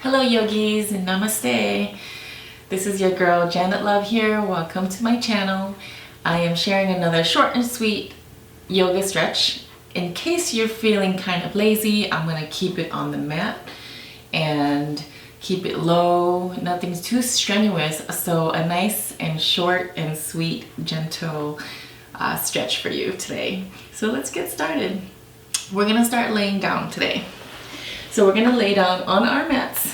Hello yogis, namaste. This is your girl Janet Love here. Welcome to my channel. I am sharing another short and sweet yoga stretch. In case you're feeling kind of lazy, I'm going to keep it on the mat and keep it low. Nothing's too strenuous, so a nice and short and sweet, gentle stretch for you today. So let's get started. We're going to start laying down today. So we're going to lay down on our mats.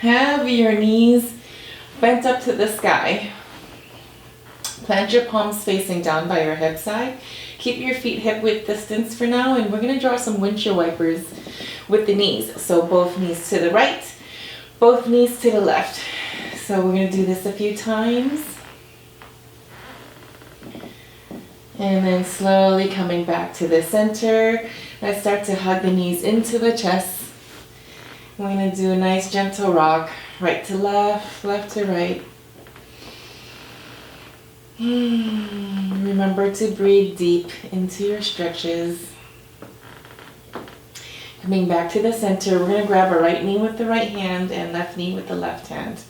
Have your knees bent up to the sky. Plant your palms facing down by your hip side. Keep your feet hip width distance for now, and we're going to draw some windshield wipers with the knees. So both knees to the right, both knees to the left. So we're going to do this a few times. And then slowly coming back to the center. Let's start to hug the knees into the chest. We're going to do a nice gentle rock, right to left, left to right. Remember to breathe deep into your stretches. Coming back to the center, we're going to grab our right knee with the right hand and left knee with the left hand.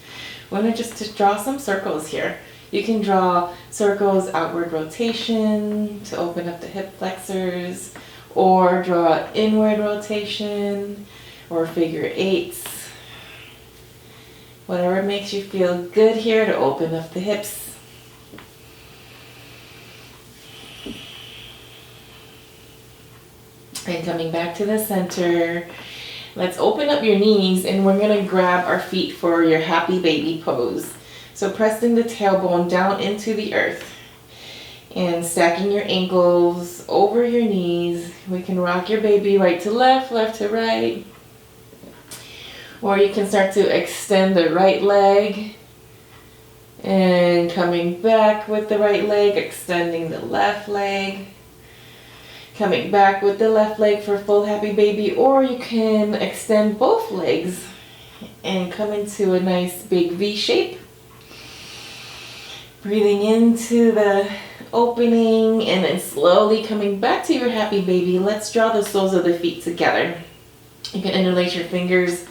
We're going to just draw some circles here. You can draw circles, outward rotation to open up the hip flexors, or draw inward rotation, or figure eights. Whatever makes you feel good here to open up the hips. And coming back to the center, let's open up your knees and we're going to grab our feet for your happy baby pose. So pressing the tailbone down into the earth and stacking your ankles over your knees. We can rock your baby right to left, left to right. Or you can start to extend the right leg and coming back with the right leg, extending the left leg. Coming back with the left leg for full happy baby, or you can extend both legs and come into a nice big V shape. Breathing into the opening and then slowly coming back to your happy baby. Let's draw the soles of the feet together. You can interlace your fingers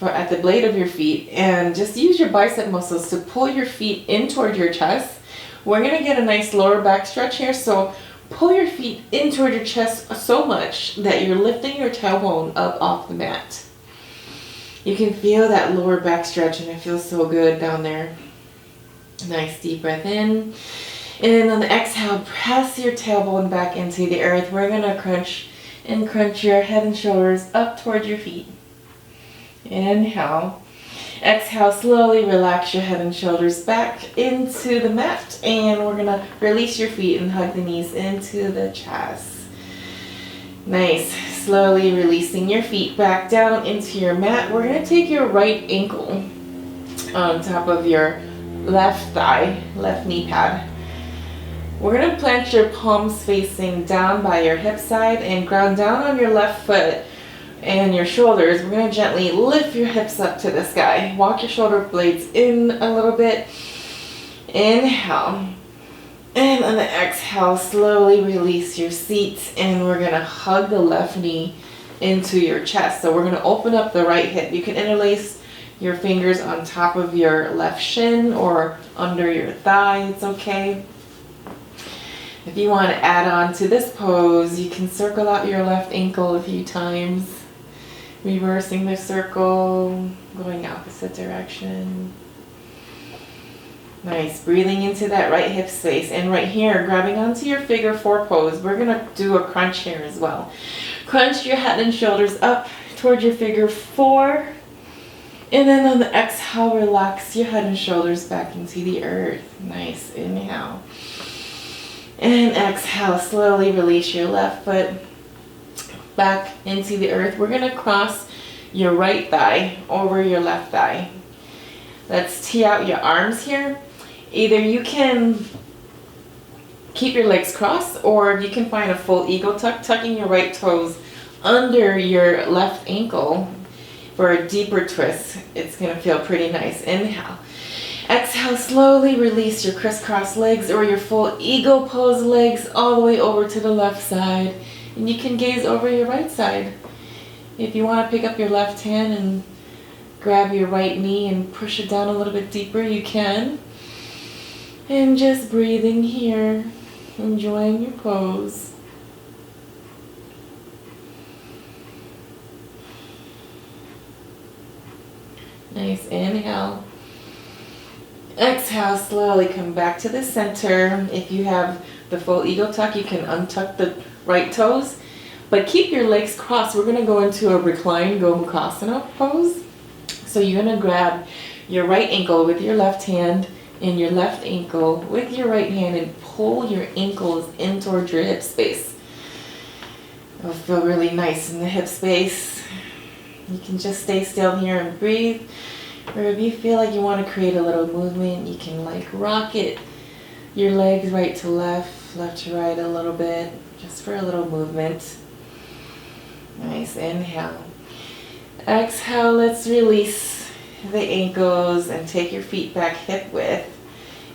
at the blade of your feet and just use your bicep muscles to pull your feet in toward your chest. We're going to get a nice lower back stretch here, so pull your feet in toward your chest so much that you're lifting your tailbone up off the mat. You can feel that lower back stretch and it feels so good down there. Nice deep breath in. And then on the exhale, press your tailbone back into the earth. We're going to crunch your head and shoulders up toward your feet. Inhale. Exhale, slowly relax your head and shoulders back into the mat. And we're going to release your feet and hug the knees into the chest. Nice. Slowly releasing your feet back down into your mat. We're going to take your right ankle on top of your left thigh, left knee pad. We're going to plant your palms facing down by your hip side and ground down on your left foot and your shoulders. We're going to gently lift your hips up to the sky. Walk your shoulder blades in a little bit. Inhale. And on the exhale, slowly release your seat and we're going to hug the left knee into your chest. So we're going to open up the right hip. You can interlace your fingers on top of your left shin or under your thigh. It's okay. If you want to add on to this pose, you can circle out your left ankle a few times, reversing the circle, going opposite direction. Nice. Breathing into that right hip space. And right here, grabbing onto your figure four pose, we're going to do a crunch here as well. Crunch your head and shoulders up toward your figure four. And then on the exhale, relax your head and shoulders back into the earth. Nice. Inhale. And exhale, slowly release your left foot back into the earth. We're going to cross your right thigh over your left thigh. Let's tee out your arms here. Either you can keep your legs crossed, or you can find a full eagle tuck, tucking your right toes under your left ankle for a deeper twist. It's going to feel pretty nice. Inhale. Exhale, slowly release your crisscross legs or your full eagle pose legs all the way over to the left side. And you can gaze over your right side. If you want to pick up your left hand and grab your right knee and push it down a little bit deeper, you can. And just breathing here, enjoying your pose. Nice, inhale. Exhale, slowly come back to the center. If you have the full eagle tuck, you can untuck the right toes, but keep your legs crossed. We're gonna go into a reclined Gomukhasana pose. So you're gonna grab your right ankle with your left hand and your left ankle with your right hand and pull your ankles in towards your hip space. It'll feel really nice in the hip space. You can just stay still here and breathe. Or if you feel like you want to create a little movement, you can like rock it, your legs right to left, left to right a little bit, just for a little movement. Nice, inhale. Exhale, let's release the ankles and take your feet back hip width.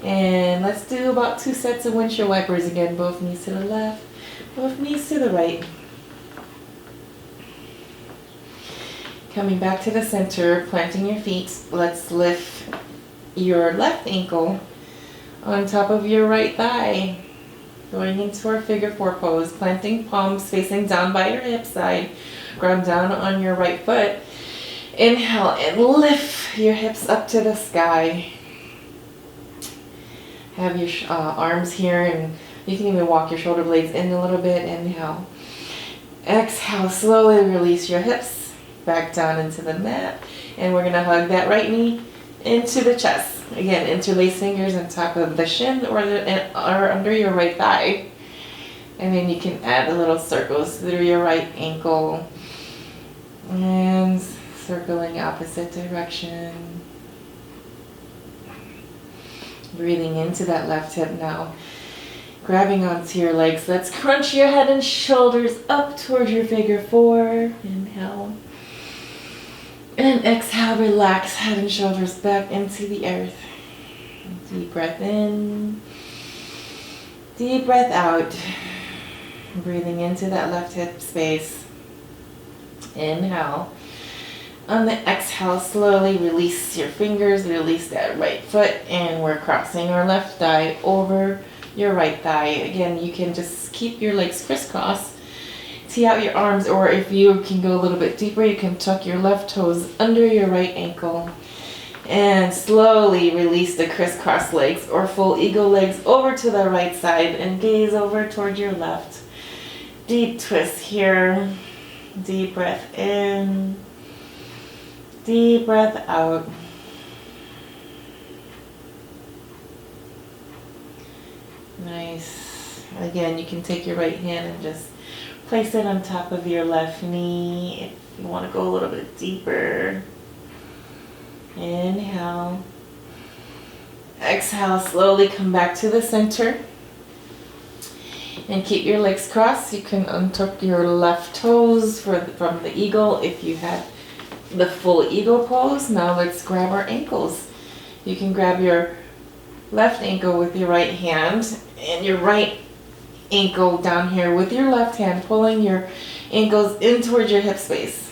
And let's do about 2 sets of windshield wipers again, both knees to the left, both knees to the right. Coming back to the center, planting your feet, let's lift your left ankle on top of your right thigh. Going into our figure 4 pose, planting palms facing down by your hip side. Ground down on your right foot. Inhale and lift your hips up to the sky. Have your arms here, and you can even walk your shoulder blades in a little bit. Inhale. Exhale, slowly release your hips back down into the mat, and we're gonna hug that right knee into the chest. Again, interlace fingers on top of the shin or under your right thigh, and then you can add the little circles through your right ankle and circling opposite direction. Breathing into that left hip now. Grabbing onto your legs, let's crunch your head and shoulders up towards your figure 4. Inhale. And exhale, relax head and shoulders back into the earth. Deep breath in. Deep breath out. Breathing into that left hip space. Inhale. On the exhale, slowly release your fingers, release that right foot, and we're crossing our left thigh over your right thigh. Again, you can just keep your legs crisscross. Tee out your arms, or if you can go a little bit deeper, you can tuck your left toes under your right ankle. And slowly release the crisscross legs or full eagle legs over to the right side and gaze over toward your left. Deep twist here. Deep breath in. Deep breath out. Nice. Again, you can take your right hand and just place it on top of your left knee if you want to go a little bit deeper. Inhale. Exhale, slowly come back to the center. And keep your legs crossed. You can untuck your left toes from the eagle if you had the full eagle pose. Now let's grab our ankles. You can grab your left ankle with your right hand and your right ankle down here with your left hand, pulling your ankles in towards your hip space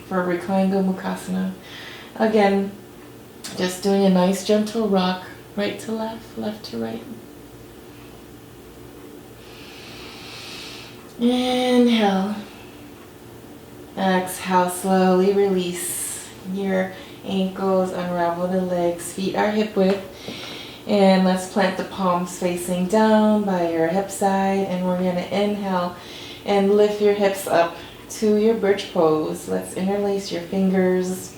for reclined Gomukhasana. Again, just doing a nice gentle rock, right to left, left to right. Inhale. Exhale, slowly release your ankles, unravel the legs, feet are hip width. And let's plant the palms facing down by your hip side, and we're going to inhale and lift your hips up to your bridge pose. Let's interlace your fingers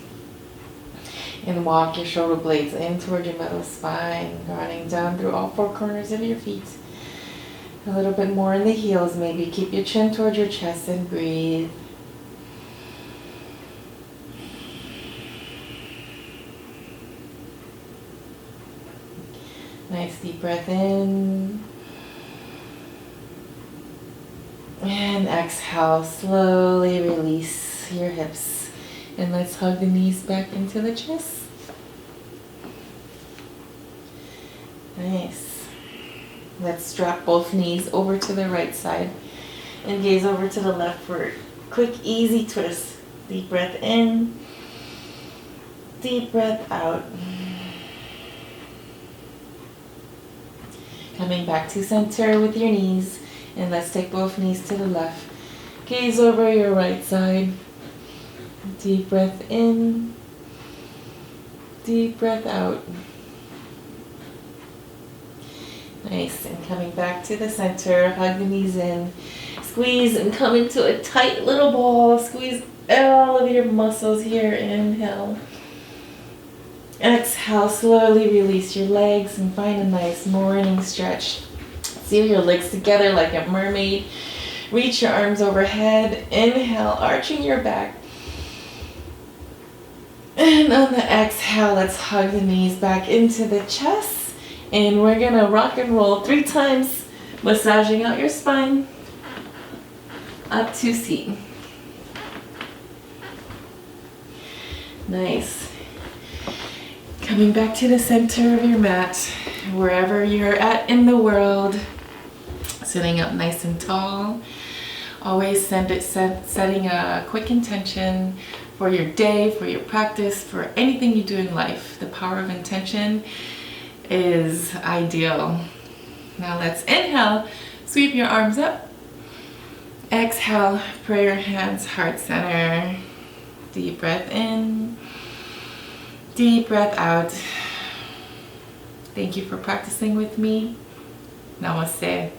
and walk your shoulder blades in toward your middle spine, running down through all 4 corners of your feet. A little bit more in the heels maybe. Keep your chin toward your chest and breathe. Nice deep breath in. And exhale, slowly release your hips. And let's hug the knees back into the chest. Nice. Let's drop both knees over to the right side and gaze over to the left for a quick, easy twist. Deep breath in. Deep breath out. Coming back to center with your knees. And let's take both knees to the left. Gaze over your right side. Deep breath in. Deep breath out. Nice. And coming back to the center. Hug the knees in. Squeeze and come into a tight little ball. Squeeze all of your muscles here. Inhale. Exhale. Slowly release your legs and find a nice morning stretch. Seal your legs together like a mermaid. Reach your arms overhead. Inhale, arching your back. And on the exhale, let's hug the knees back into the chest. And we're going to rock and roll 3 times, massaging out your spine. Up to seat. Nice. Coming back to the center of your mat, wherever you're at in the world. Sitting up nice and tall. Always setting a quick intention for your day, for your practice, for anything you do in life. The power of intention is ideal. Now let's inhale, sweep your arms up. Exhale, pray your hands heart center. Deep breath in. Deep breath out. Thank you for practicing with me. Namaste.